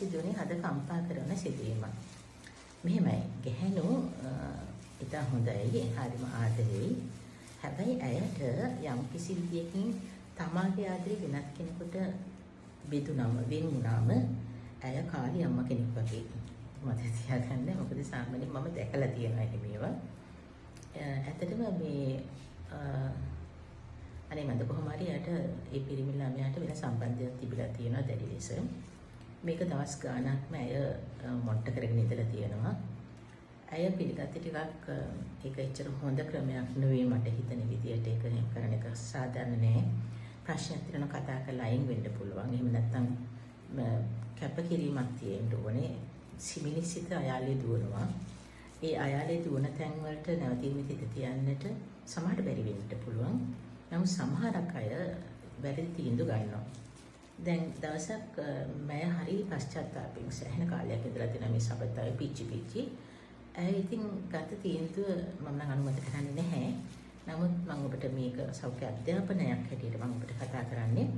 සිදුවන්නේ හද කම්පා කරන සිදුවීමක්. මෙහෙමයි. ගැහැණු ඉතා හොඳයි, හරිම ආදරෙයි. හැබැයි ඇයට යම් කිසි විදියකින් තමාගේ ආදරේ වෙනත් කෙනෙකුට බෙදුනම වෙන් වුණාම ඇය කාලි අම්මා කෙනෙක් වගේ මතක තියාගන්න. මොකද සාමාන්‍යයෙන් මම දැකලා තියෙනවා මේවා. ඇත්තටම මේ අනේ මන්ද කොහොම හරි යට ඒ පිරිමි ළමයාට වෙන සම්බන්ධයක් තිබිලා තියෙනවා දැඩි ලෙස. මේක දවස් ගාණක්ම ඇය මොන්ට කරගෙන ඉඳලා තියෙනවා. ඇය පිළිගත්තේ ටිකක් ඒක එච්චර හොඳ ක්‍රමයක් නෙවෙයි මට හිතෙන විදියට. ඒක කරන එක සාධාරණ නෑ. ප්‍රශ්නයක් තියෙනවා කතා කරලා අයින් වෙන්න පුළුවන්. එහෙම නැත්නම් කැපකිරීමක් තියෙන්න ඕනේ. සිමිනිසිත අයාලේ දුවනවා. ඒ අයාලේ දුවන තැන් වලට නැවතීම හිත තියන්නට සමහරට බැරි වෙන්න පුළුවන්. නමුත් සමහරක් අය වැරදි තීන්දුව ගන්නවා. දැන් දවසක් මම හරි පශ්චාත්තාපයෙන් සෑහෙන කාලයක් ඉඳලා තියෙන මේ සබතාවේ පිච්චි. ඇය ඉතින් ගත තීන්දුව මම නම් අනුමත කරන්නේ නැහැ. නමුත් මම ඔබට මේක සෞඛ්‍ය අධ්‍යාපනයක් හැටියට මම ඔබට කතා කරන්නේ.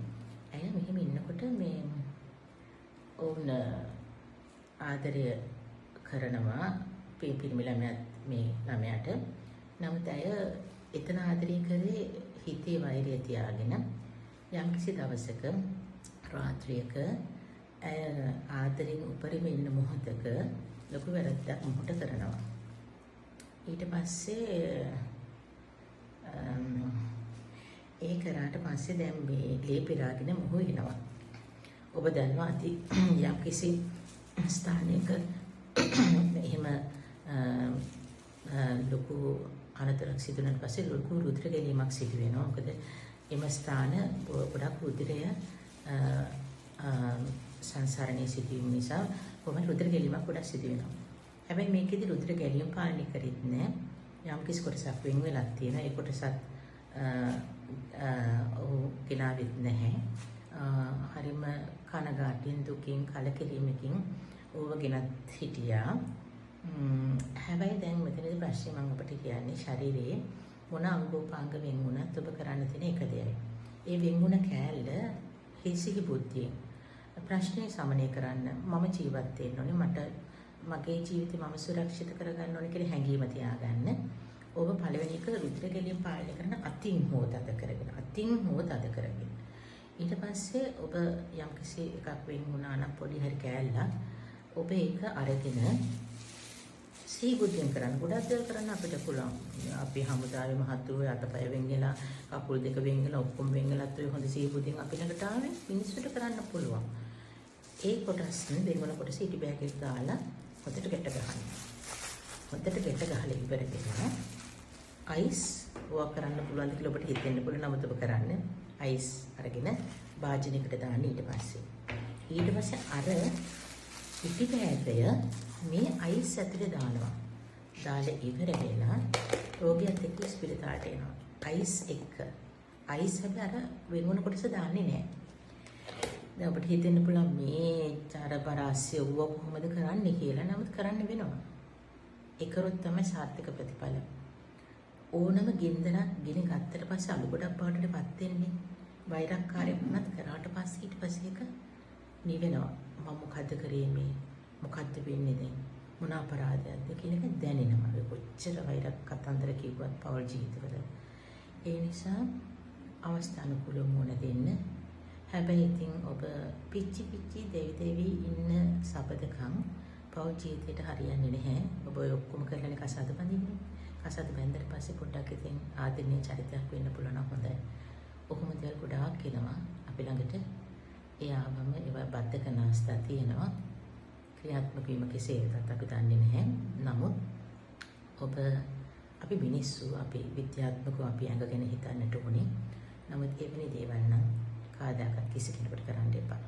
ඇය මෙහෙම ඉන්නකොට මේ ඕන ආදරය කරනවා පිරිමි ළමයා මේ ළමයාට. නමුත් ඇය එතන ආදරය කරේ හිතේ වෛරය තියාගෙන. යම්කිසි දවසක රාත්‍රියක ඇය ආදරෙන් උපරිම ඉන්න මොහොතක ලොකු වැරද්දක් මොහොත කරනවා. ඊට පස්සේ ඒ කරාට පස්සේ දැන් මේ ලේ පිරාගෙන මොහු වෙනවා. ඔබ දන්නවා ඇති යම්කිසි ස්ථානයක එහෙම ලොකු අනතුරක් සිදු වුණාට පස්සේ ලොකු රුධිර ගැනීමක් සිදු වෙනවා. මොකද එම ස්ථාන ගොඩක් රුධිරය සංසරණයේ සිදුවීම නිසා කොහොමද රුධිර ගැනීමක් ගොඩක් සිදු වෙනවා. හැබැයි මේකෙදි රුධිර ගැනීම පාලනය කරෙත් නෑ. යම් කිසි කොටසක් වෙන් වෙලක් තියෙනවා. ඒ කොටසත් ගෙනාවෙත් නැහැ. හරිම කනගාටුවෙන් දුකින් කලකිරීමකින් ඕව ගෙනත් හිටියා. හැබැයි දැන් මෙතනදී ප්‍රශ්නේ මම ඔබට කියන්නේ ශරීරයේ මොන අංගෝපාංග වෙන් වුණත් ඔබ කරන්න තියෙන එක දෙයයි. ඒ වෙන් වුණ කෑල්ල හිසිහි බුද්ධියෙන් ප්‍රශ්නේ සමනය කරන්න මම ජීවත් වෙන්න ඕනේ. මට මගේ ජීවිතේ මම සුරක්ෂිත කරගන්න ඕනේ කියලා හැඟීම තියාගන්න. ඔබ පළවෙනි එක රුධිර ගැලීම පාලනය කරන අතින් හෝ තද කරගෙන. ඊට පස්සේ ඔබ යම්කිසි එකක් වෙන් වුණා නම් පොඩි හරි කෑල්ලක් ඔබ ඒක අරගෙන සීබුද්ධියෙන් කරන්න. ගොඩක් දේවල් කරන්න අපිට පුළුවන්. අපි හමුදාවේ මහත්තුරු අතපය වෙන්ගලා කකුල් දෙක වෙන්ගලා ඔක්කොම වෙන්ගලත් ඔය හොඳ සීබුද්ධියෙන් අපි ළඟට ආවේ මිනිස්සුන්ට කරන්න පුළුවන්. ඒ කොටස් දෙවන කොටස ඉටි බෑග් දාලා හොඳට ගැට ගන්න. හොඳට ගැට ගහලා ඉවර වෙනවා. අයිස් ඕවා කරන්න පුළුවන් ද කියලා ඔබට හිතෙන්න පුළුවන්. නමුත් ඔබ කරන්න අයිස් අරගෙන භාජනයකට දාන්න. ඊට පස්සේ අර ඉටි බෑගය මේ අයිස් ඇතුලේ දානවා. දාලා ඉවර වෙලා රෝගියත් එක්ක ස්පිරිතාලට එනවා. අයිස් එක්ක. අයිස් හැබැයි අර වෙන කොටස දාන්නේ නැහැ. දැන් ඔබට හිතෙන්න පුළුවන් මේ චාරපරාස්‍ය වුව කොහොමද කරන්නේ කියලා. නමුත් කරන්න වෙනවා. ඒකරොත් තමයි සාර්ථක ප්‍රතිඵල. ඕනම ගින්දරක් ගිනි ගත්තට පස්සේ අලු ගොඩක් පාටටපත් වෙන්නේ. වෛරක්කාරයෙක් වුණත් කරාට පස්සේ ඊට පස්සේ ඒක නිවෙනවා. මම මොකද්ද කරේ මේ? මොකද්ද වෙන්නේ දැන්? මොන අපරාධයක්ද කියන එක දැනෙනවා. ඒ කොච්චර වෛරක් කතන්දර කිව්වත් පෞල් ජීවිතවල. ඒ නිසා අවස්ථානුකූලව මොන දෙන්න. හැබැයි ඉතින් ඔබ පිච්චි දෙවි ඉන්න සබදකම් පෞල් ජීවිතේට හරියන්නේ නැහැ. ඔබ ඔය ඔක්කොම කරලානේ කසාද බඳින්නේ. කසාද බැඳලා පස්සේ පොඩ්ඩක් ඉතින් ආදරණීය චරිතයක් වෙන්න පුළුවන් නම් හොඳයි. ඔහොම දේවල් ගොඩාක් එනවා අපි ළඟට. ඒ ආවම ඒවා බද්ධ කරන අවස්ථා තියෙනවා. ක්‍රියාත්මක වීම කෙසේද අපි දන්නේ නැහැ. නමුත් ඔබ අපි මිනිස්සු අපි විද්‍යාත්මකව අපි ඇඟ ගැන හිතන්නට ඕනේ. නමුත් එවැනි දේවල් නම් කාදාකත් කිසි කෙනෙකුට කරන්න එපා.